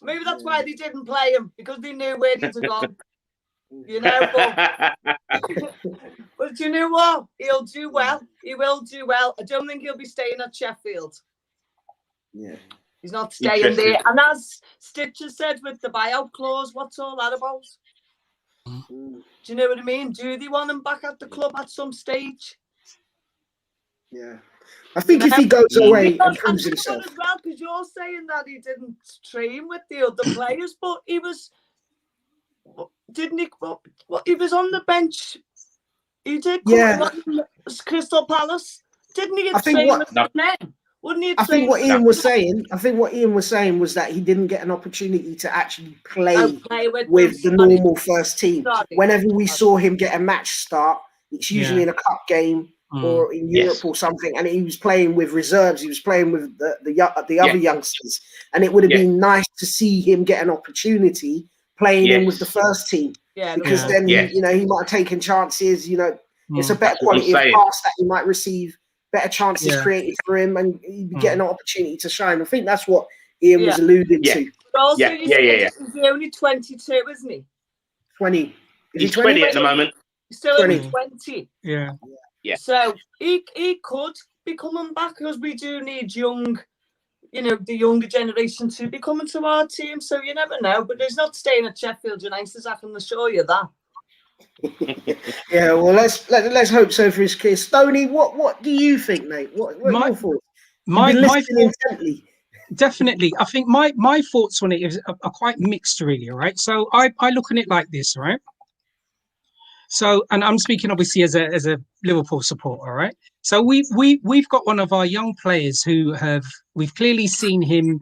Maybe that's why they didn't play him, because they knew where he'd have gone. But you know what? He'll do well. He will do well. I don't think he'll be staying at Sheffield. Yeah. He's not staying there. And as Stitcher said with the buyout clause, what's all that about? Do you know what I mean? Do they want him back at the club at some stage? Yeah. I think if he goes away and proves himself. As well, because you're saying that he didn't train with the other players, but he was, didn't he? He was on the bench. He did. Crystal Palace. Didn't he? Train with the men? Wouldn't he? I think what Ian was saying was that he didn't get an opportunity to actually play with the normal first team. Whenever we saw him get a match start, it's usually in a cup game or in Europe or something, and he was playing with reserves. He was playing with the other youngsters, and it would have been nice to see him get an opportunity playing in with the first team. Because then he might have taken chances. It's a better quality of pass that he might receive. Better chances created for him, and he'd be getting an opportunity to shine. I think that's what Ian was alluding to. But also, he's only 22, isn't he? 20. He's 20 at the moment. He's still only 20. Yeah. So he could be coming back, because we do need the younger generation to be coming to our team. So you never know. But he's not staying at Sheffield United, I can assure you that. Yeah, well, let's hope so for his case. Stoney, what do you think, mate? What are your thoughts? My intently. Definitely, I think my thoughts on it are quite mixed, really. Right, so I look at it like this, right? So, and I'm speaking obviously as a Liverpool supporter, right? So we've got one of our young players who we've clearly seen him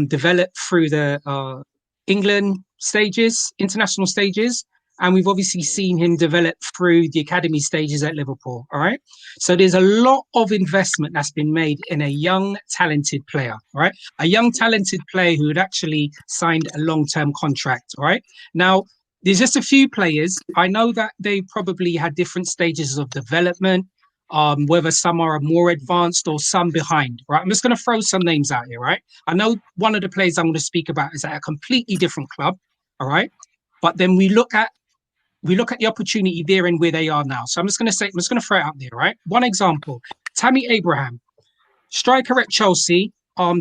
develop through the England stages, international stages. and we've obviously seen him develop through the academy stages at Liverpool. All right. So there's a lot of investment that's been made in a young, talented player. All right. A young, talented player who had actually signed a long-term contract. All right. Now, there's just a few players. I know that they probably had different stages of development, whether some are more advanced or some behind, right? I'm just going to throw some names out here, right? I know one of the players I'm going to speak about is at a completely different club, all right? But then we look at the opportunity there and where they are now. So I'm just going to throw it out there, right? One example, Tammy Abraham, striker at Chelsea,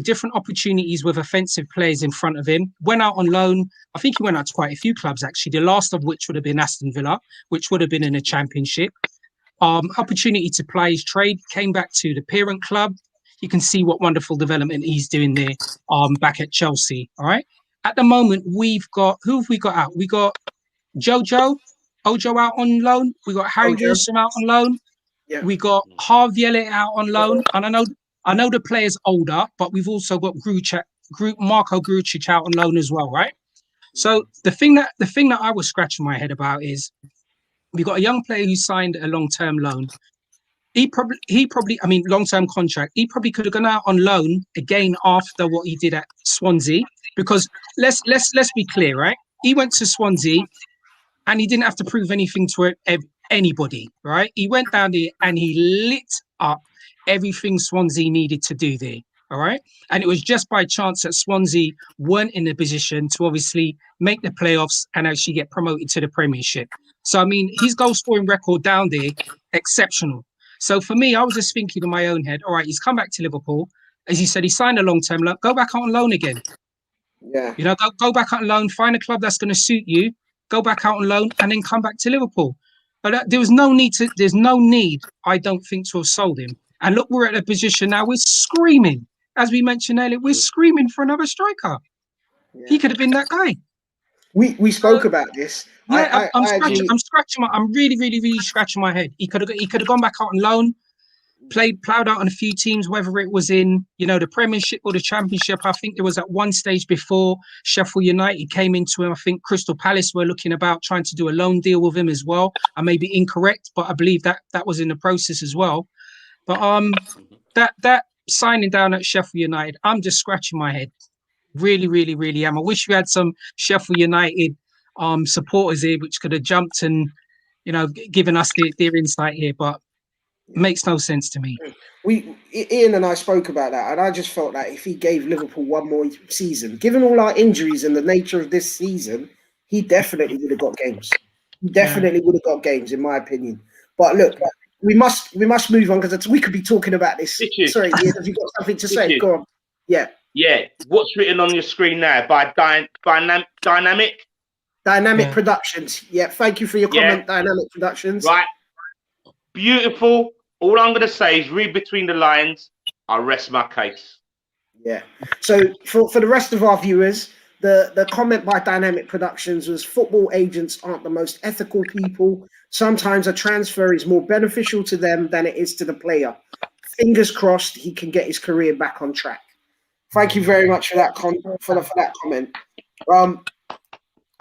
different opportunities with offensive players in front of him. Went out on loan. I think he went out to quite a few clubs, actually. The last of which would have been Aston Villa, which would have been in a championship. Opportunity to play his trade, came back to the parent club. You can see what wonderful development he's doing there back at Chelsea. All right. At the moment, we've got, who have we got out? We got Ojo out on loan. We got Harry Wilson out on loan. Yeah. We got Harvey Elliott out on loan. And I know the player's older, but we've also got Marco Grujic out on loan as well, right? So the thing that I was scratching my head about is we got a young player who signed a long-term loan. He probably, I mean, long-term contract. He probably could have gone out on loan again after what he did at Swansea. Because let's be clear, right? He went to Swansea and he didn't have to prove anything to anybody, right? He went down there and he lit up everything Swansea needed to do there, all right? And it was just by chance that Swansea weren't in a position to obviously make the playoffs and actually get promoted to the Premiership. So, I mean, his goal-scoring record down there, exceptional. So, for me, I was just thinking in my own head, all right, he's come back to Liverpool. As you said, he signed a long-term loan. Go back out on loan again. Yeah. You know, go back out on loan, find a club that's going to suit you, go back out on loan, and then come back to Liverpool. But there's no need, I don't think, to have sold him. And look, we're at a position now, we're screaming. As we mentioned earlier, we're screaming for another striker. Yeah. He could have been that guy. We spoke about this. Yeah, I'm really scratching my head. He could have gone back out on loan, plowed out on a few teams, whether it was in, you know, the Premiership or the Championship. I think there was at one stage before Sheffield United came into him. I think Crystal Palace were looking about trying to do a loan deal with him as well. I may be incorrect, but I believe that was in the process as well. But that signing down at Sheffield United, I'm just scratching my head. Really am. I wish we had some Sheffield United supporters here which could have jumped and, you know, given us their insight here, but it makes no sense to me. Ian and I spoke about that, and I just felt that if he gave Liverpool one more season, given all our injuries and the nature of this season, he definitely would have got games. He definitely would have got games, in my opinion. But look, we must move on, because we could be talking about this. Sorry, Ian, have you got something to say? Go on. Yeah. Yeah. What's written on your screen now by Dynamic? Dynamic Productions. Yeah. Thank you for your comment, Dynamic Productions. Right. Beautiful. All I'm going to say is read between the lines. I rest my case. Yeah. So for the rest of our viewers, the comment by Dynamic Productions was, football agents aren't the most ethical people. Sometimes a transfer is more beneficial to them than it is to the player. Fingers crossed he can get his career back on track. Thank you very much for that comment.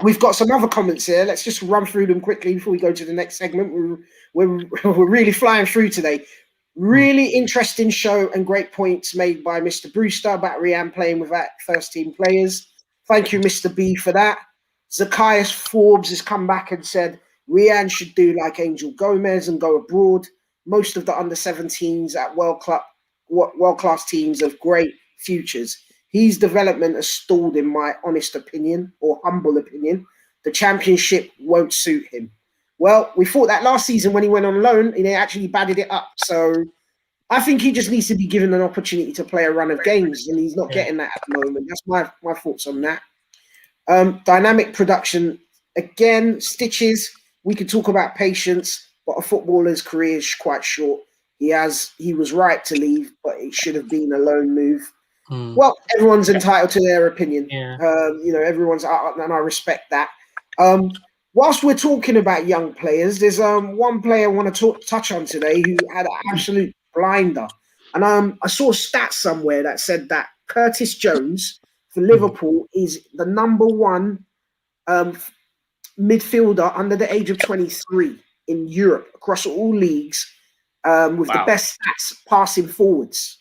We've got some other comments here. Let's just run through them quickly before we go to the next segment. We're really flying through today. Really interesting show and great points made by Mr. Brewster about Rhian playing without first-team players. Thank you, Mr. B, for that. Zacchaeus Forbes has come back and said Rhian should do like Angel Gomez and go abroad. Most of the under-17s at world-class teams have great futures. His development has stalled, in my honest opinion, or humble opinion. The Championship won't suit him. Well, we thought that last season when he went on loan, he actually batted it up. So I think he just needs to be given an opportunity to play a run of games, and he's not getting that at the moment. That's my thoughts on that. Dynamic Production, again, Stitches. We could talk about patience, but a footballer's career is quite short. He was right to leave, but it should have been a loan move. Well, everyone's entitled to their opinion. You know, everyone's, and I respect that. Whilst we're talking about young players, there's one player I want to touch on today who had an absolute blinder. And I saw a stat somewhere that said that Curtis Jones for Liverpool is the number one midfielder under the age of 23 in Europe across all leagues with the best stats passing forwards.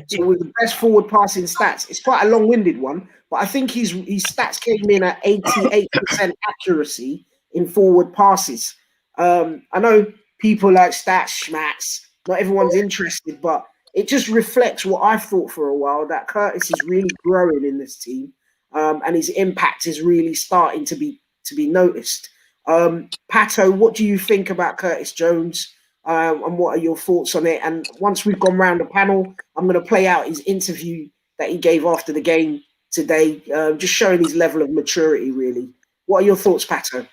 So with the best forward passing stats, it's quite a long-winded one, but I think his stats came in at 88% accuracy in forward passes. I know people like stats, schmats, not everyone's interested, but it just reflects what I've thought for a while, that Curtis is really growing in this team, and his impact is really starting to be noticed. Patto, what do you think about Curtis Jones? And what are your thoughts on it? And once we've gone round the panel, I'm going to play out his interview that he gave after the game today, just showing his level of maturity, really. What are your thoughts, Patto?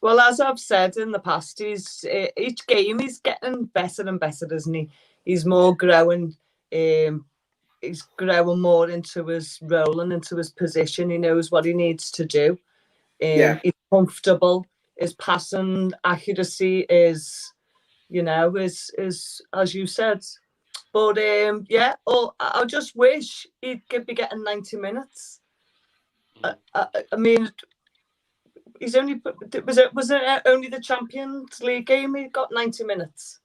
Well, as I've said in the past, each game he's getting better and better, isn't he? He's more growing. He's growing more into his role and into his position. He knows what he needs to do. He's comfortable. His passing accuracy is, is as you said. But I just wish he'd be getting 90 minutes. I mean, he's only was it only the Champions League game he got 90 minutes?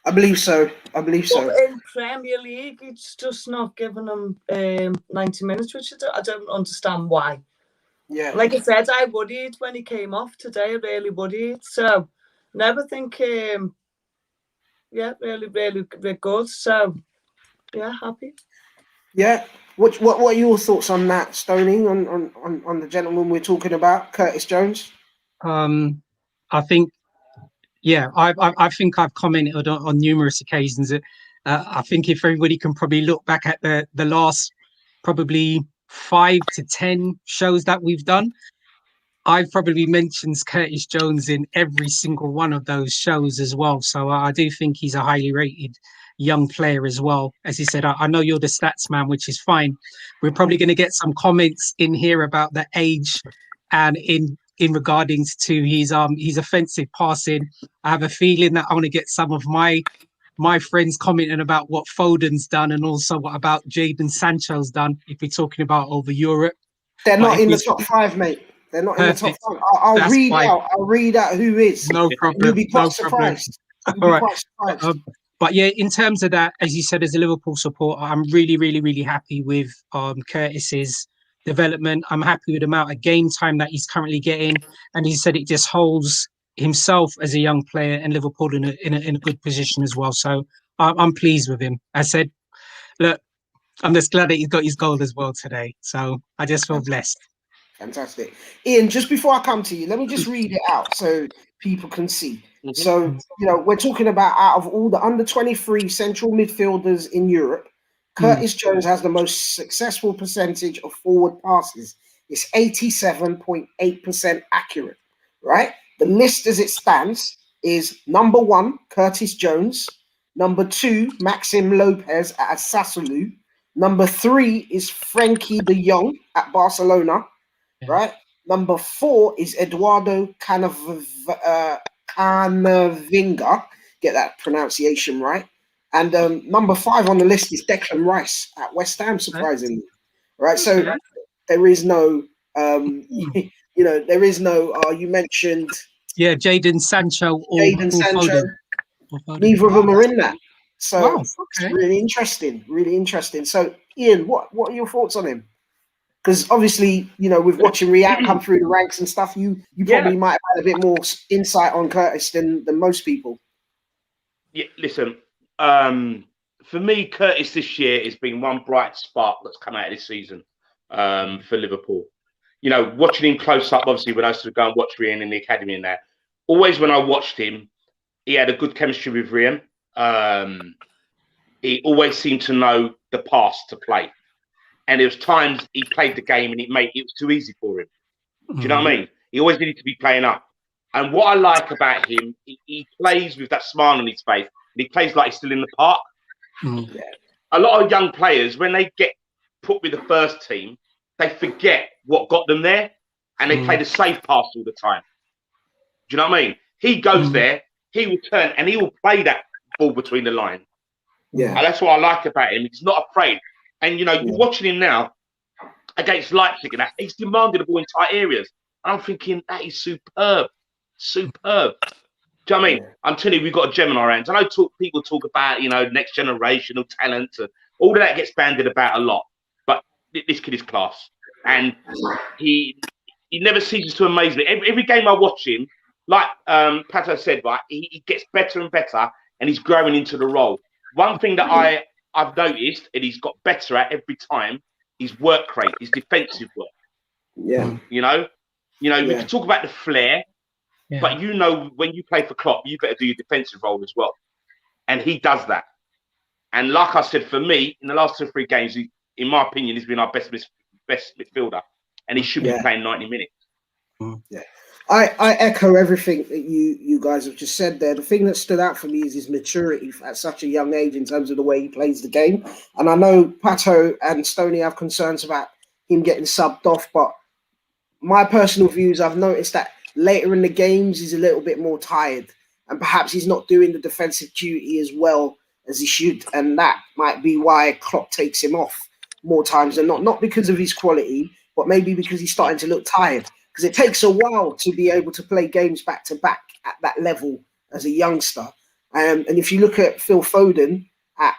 I believe so. But in Premier League, it's just not giving him 90 minutes, which I don't understand why. Yeah. Like I said, I worried when he came off today. I really worried. So, never think. Really, really good. So, happy. Yeah. What are your thoughts on that, Stoney? On the gentleman we're talking about, Curtis Jones? I think. Yeah, I think I've commented on numerous occasions that I think if everybody can probably look back at the last probably 5 to 10 shows that we've done, I've probably mentioned Curtis Jones in every single one of those shows as well. So I do think he's a highly rated young player as well. As you said, I know you're the stats man, which is fine. We're probably going to get some comments in here about the age and in regarding to his offensive passing. I have a feeling that I want to get some of my friends commenting about what Foden's done and also what about Jadon Sancho's done, if we're talking about over Europe. They're not in the top 5, mate. They're not in the top 5. I'll read out who is. No problem. You'll be quite surprised. All right. But yeah, in terms of that, as you said, as a Liverpool supporter, I'm really, really, really happy with Curtis's development. I'm happy with the amount of game time that he's currently getting, and he said it just holds himself as a young player and Liverpool in a good position as well. So I'm pleased with him. I said, look, I'm just glad that he's got his goal as well today. So I just feel blessed. Fantastic. Ian, just before I come to you, let me just read it out so people can see. Mm-hmm. So, we're talking about out of all the under 23 central midfielders in Europe, Curtis Jones has the most successful percentage of forward passes. It's 87.8% accurate, right? The list as it stands is number 1, Curtis Jones. Number 2, Maxim Lopez at Sassuolo. Number 3 is Frankie de Jong at Barcelona, right? Number 4 is Eduardo Camavinga. Get that pronunciation right. And number 5 on the list is Declan Rice at West Ham, surprisingly, right? So there is no, there is no. You mentioned, Jadon Sancho or Foden. Neither of them are in that. So it's really interesting, really interesting. So Ian, what are your thoughts on him? Because obviously, with watching Rhian come through the ranks and stuff, you probably might have had a bit more insight on Curtis than most people. Yeah, listen. For me, Curtis this year has been one bright spark that's come out of this season for Liverpool. Watching him close up, obviously, when I used to go and watch Rhian in the academy and that, always when I watched him, he had a good chemistry with Rhian. He always seemed to know the pass to play. And there was times he played the game and it was too easy for him. Do you know what I mean? He always needed to be playing up. And what I like about him, he plays with that smile on his face. And he plays like he's still in the park. Yeah. A lot of young players, when they get put with the first team, they forget what got them there. And they play the safe pass all the time. Do you know what I mean? He goes there, he will turn, and he will play that ball between the line. Yeah. And that's what I like about him. He's not afraid. And, you're watching him now against Leipzig and that, he's demanding the ball in tight areas. I'm thinking, that is superb. Superb. Do you know what I mean? I'm telling you, we've got a gem in our hands. I know people talk about, next generational talent. And all of that gets bandied about a lot. But this kid is class. And he never ceases to amaze me. Every game I watch him, like Patto said, right, he gets better and better, and he's growing into the role. One thing that I've noticed, and he's got better at every time, is work rate, his defensive work. Yeah. We can talk about the flair, but when you play for Klopp, you better do your defensive role as well. And he does that. And like I said, for me, in the last 2 or 3 games, in my opinion, he's been our best midfielder. And he should be playing 90 minutes. Yeah. I echo everything that you guys have just said there. The thing that stood out for me is his maturity at such a young age in terms of the way he plays the game. And I know Patto and Stoney have concerns about him getting subbed off, but my personal views, I've noticed that later in the games he's a little bit more tired, and perhaps he's not doing the defensive duty as well as he should, and that might be why Klopp takes him off more times than not because of his quality, but maybe because he's starting to look tired. Because it takes a while to be able to play games back to back at that level as a youngster. And if you look at Phil Foden at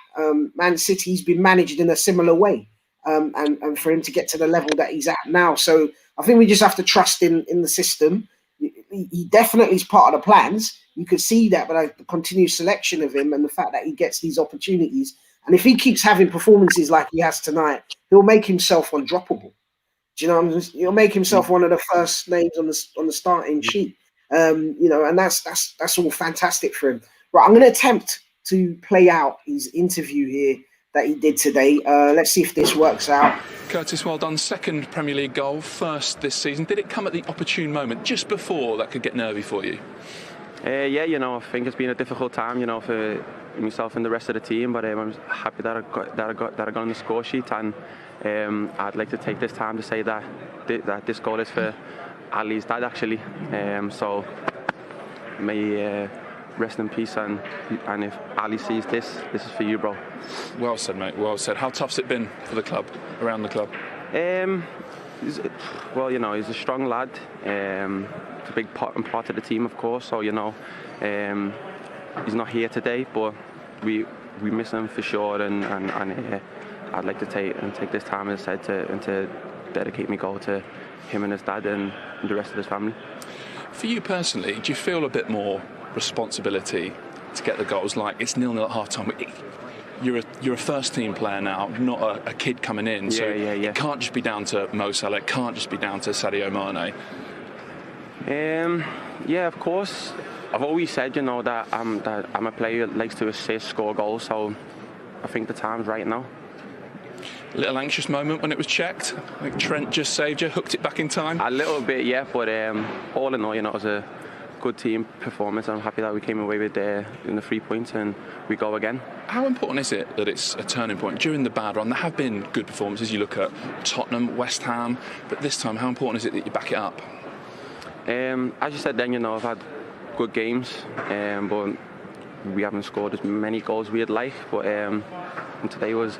Man City, he's been managed in a similar way. And for him to get to the level that he's at now. So I think we just have to trust in the system. He definitely is part of the plans. You could see that by the continued selection of him and the fact that he gets these opportunities. And if he keeps having performances like he has tonight, he'll make himself undroppable. Do you know? He'll make himself one of the first names on the starting sheet. And that's all fantastic for him. Right, I'm going to attempt to play out his interview here that he did today. Let's see if this works out. Curtis, well done. Second Premier League goal, first this season. Did it come at the opportune moment, just before that could get nervy for you? Yeah, I think it's been a difficult time, for myself and the rest of the team. But I'm happy that I got on the score sheet, and I'd like to take this time to say that this goal is for Ali's dad, actually. So may rest in peace, and if Ali sees this is for you, bro. Well said, mate. Well said. How tough's it been for the club, around the club? He's a strong lad. It's a big part of the team, of course. So he's not here today, but we miss him for sure. And I'd like to take this time, as I said, to dedicate my goal to him and his dad and the rest of his family. For you personally, do you feel a bit more responsibility to get the goals? Like, it's 0-0 at half time. You're a first team player now, not a kid coming in. So it can't just be down to Mo Salah, it can't just be down to Sadio Mane. Yeah, of course. I've always said, that I'm a player that likes to assist, score goals. So I think the time's right now. A little anxious moment when it was checked. Like Trent just saved you, hooked it back in time. A little bit, yeah. But all in all, it was a good team performance. I'm happy that we came away with the 3 points and we go again. How important is it that it's a turning point during the bad run? There have been good performances. You look at Tottenham, West Ham, but this time, how important is it that you back it up? As you said, then I've had good games, but we haven't scored as many goals we'd like. But and today was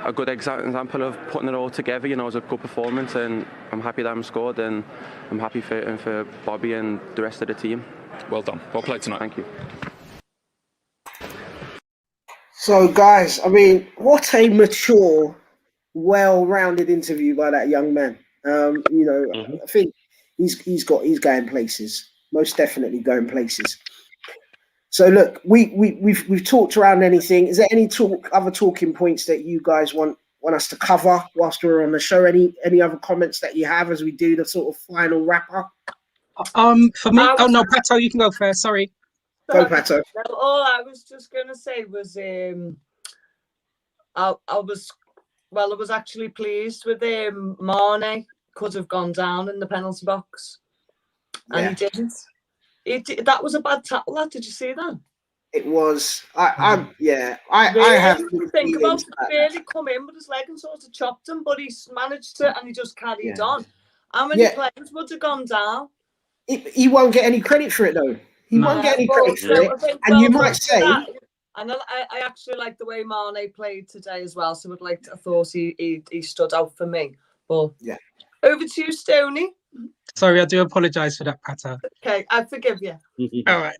a good example of putting it all together. It was a good performance, and I'm happy that I'm scored, and I'm happy for Bobby and the rest of the team. Well done. Well played tonight. Thank you. So, guys, what a mature, well-rounded interview by that young man. I think he's going places. Most definitely going places. So, look, we've talked around anything. Is there any other talking points that you guys want us to cover whilst we're on the show? Any other comments that you have as we do the sort of final wrap up? For me, no, Patto, you can go first. Sorry. Go, Patto. All I was just going to say was I was actually pleased with Mane could have gone down in the penalty box, and he didn't. That was a bad tackle. Did you see that? It was. I have to think about it. Barely come in with his leg and sort of chopped him, but he managed to, and he just carried on. How many players would have gone down? He won't get any credit for it, though. He won't get any credit for it. And you might say, and I actually like the way Mane played today as well. So I thought he stood out for me. But over to you, Stoney. Sorry, I do apologise for that, Patto. Okay, I forgive you. All right.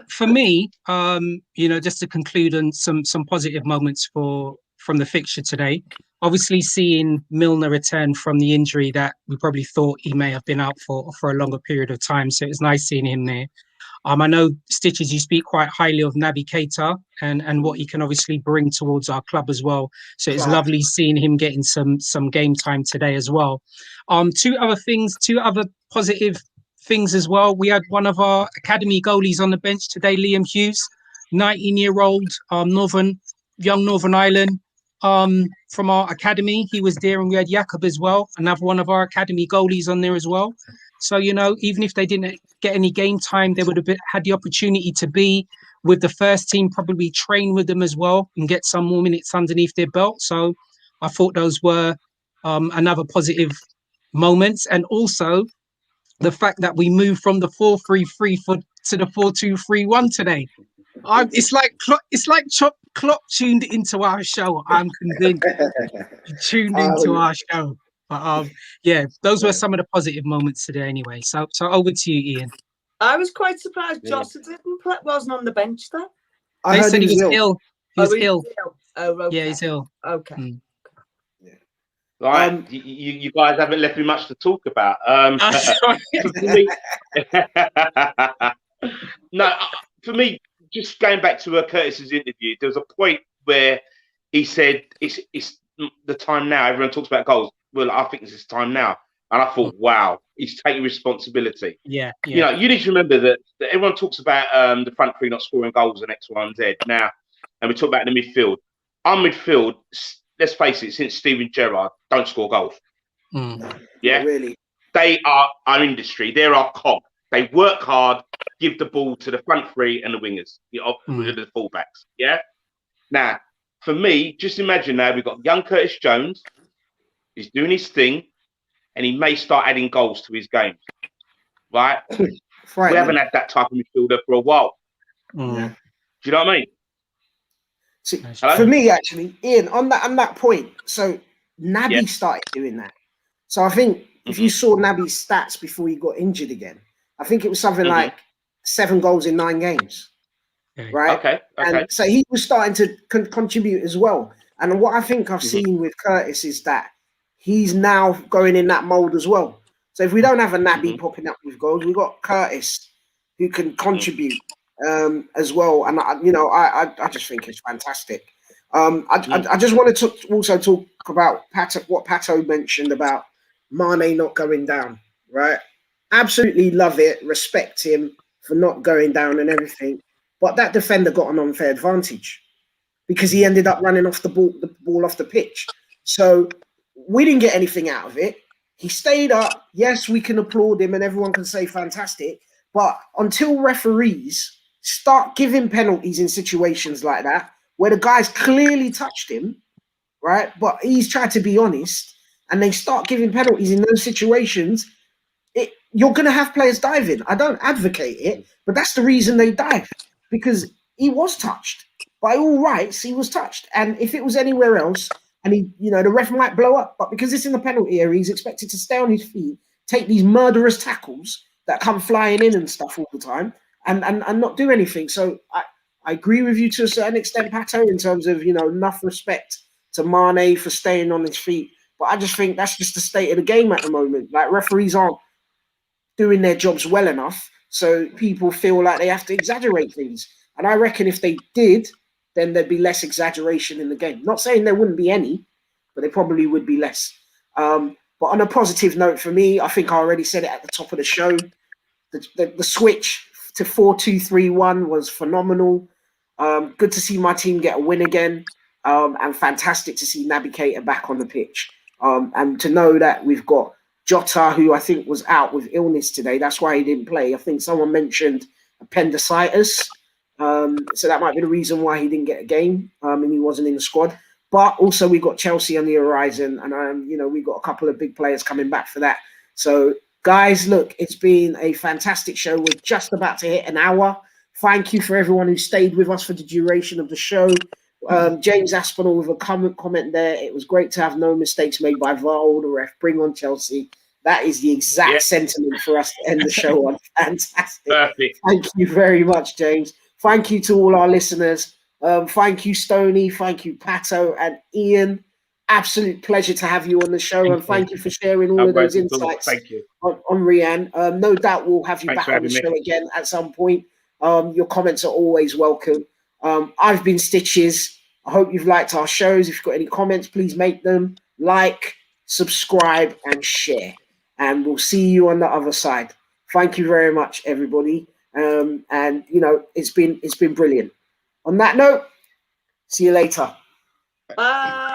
For me, just to conclude on some positive moments from the fixture today. Obviously, seeing Milner return from the injury that we probably thought he may have been out for a longer period of time, so it was nice seeing him there. I know, Stitches, you speak quite highly of Naby Keita and what he can obviously bring towards our club as well. So it's lovely seeing him getting some game time today as well. Two other positive things as well. We had one of our academy goalies on the bench today, Liam Hughes, 19-year-old young Northern Ireland from our academy. He was there, and we had Jakob as well, another one of our academy goalies on there as well. So, even if they didn't get any game time, they would have had the opportunity to be with the first team, probably train with them as well and get some more minutes underneath their belt. So I thought those were another positive moments. And also the fact that we moved from the 4-3-3 to the 4-2-3-1 today. It's like Klopp tuned into our show. I'm convinced he tuned into our show. But those were some of the positive moments today anyway. So over to you, Ian. I was quite surprised Jota wasn't on the bench there. They said he was ill. He was ill. Oh, okay. Yeah, he's ill. Okay. Right, you guys haven't left me much to talk about. No, for me, just going back to Curtis's interview, there was a point where he said it's the time now. Everyone talks about goals. Well, I think it's time now. And I thought, wow, he's taking responsibility. Yeah. You need to remember that everyone talks about the front three not scoring goals and X, Y, and Z now. And we talk about the midfield. Our midfield, let's face it, since Steven Gerrard, don't score goals. Yeah, really. They are our industry. They're our cog. They work hard, give the ball to the front three and the wingers, the fullbacks. Yeah. Now, for me, just imagine now we've got young Curtis Jones. He's doing his thing, and he may start adding goals to his games. Right? We haven't had that type of midfielder for a while. Yeah. Do you know what I mean? See, for me, actually, Ian, on that point, so Naby started doing that. So I think if you saw Naby's stats before he got injured again, I think it was something like 7 goals in 9 games. Right? Okay. And so he was starting to contribute as well. And what I think I've seen with Curtis is that he's now going in that mold as well. So if we don't have a Naby popping up with goals, we've got Curtis who can contribute as well. And I just think it's fantastic. I just wanted to also talk about what Patto mentioned about Mane not going down. Right? Absolutely love it. Respect him for not going down and everything. But that defender got an unfair advantage because he ended up running off the ball off the pitch. So we didn't get anything out of it. He stayed up. Yes, we can applaud him and everyone can say fantastic. But until referees start giving penalties in situations like that, where the guy's clearly touched him, right? But he's tried to be honest, and they start giving penalties in those situations, you're going to have players diving. I don't advocate it, but that's the reason they dive, because he was touched. By all rights, he was touched. And if it was anywhere else, and the ref might blow up, but because it's in the penalty area, he's expected to stay on his feet, take these murderous tackles that come flying in and stuff all the time, and not do anything. So I agree with you to a certain extent, Patto, in terms of, enough respect to Mane for staying on his feet. But I just think that's just the state of the game at the moment. Like, referees aren't doing their jobs well enough, so people feel like they have to exaggerate things. And I reckon if they did, then there'd be less exaggeration in the game. Not saying there wouldn't be any, but there probably would be less. But on a positive note for me, I think I already said it at the top of the show, the switch to 4-2-3-1 was phenomenal. Good to see my team get a win again, and fantastic to see Naby Keita back on the pitch. And to know that we've got Jota, who I think was out with illness today. That's why he didn't play. I think someone mentioned appendicitis. So that might be the reason why he didn't get a game and he wasn't in the squad. But also we've got Chelsea on the horizon, and we've got a couple of big players coming back for that. So guys, look, it's been a fantastic show. We're just about to hit an hour. Thank you for everyone who stayed with us for the duration of the show. James Aspinall with a comment there. It was great to have no mistakes made by VAR or the ref. Bring on Chelsea. That is the exact sentiment for us to end the show on. Fantastic. Perfect. Thank you very much, James. Thank you to all our listeners. Thank you, Stoney. Thank you, Patto and Ian. Absolute pleasure to have you on the show. Thank you for sharing all of those insights on Rhian. No doubt we'll have you back on the show again at some point. Your comments are always welcome. I've been Stitches. I hope you've liked our shows. If you've got any comments, please make them. Like, subscribe, and share. And we'll see you on the other side. Thank you very much, everybody. And it's been brilliant. On that note, see you later. Bye.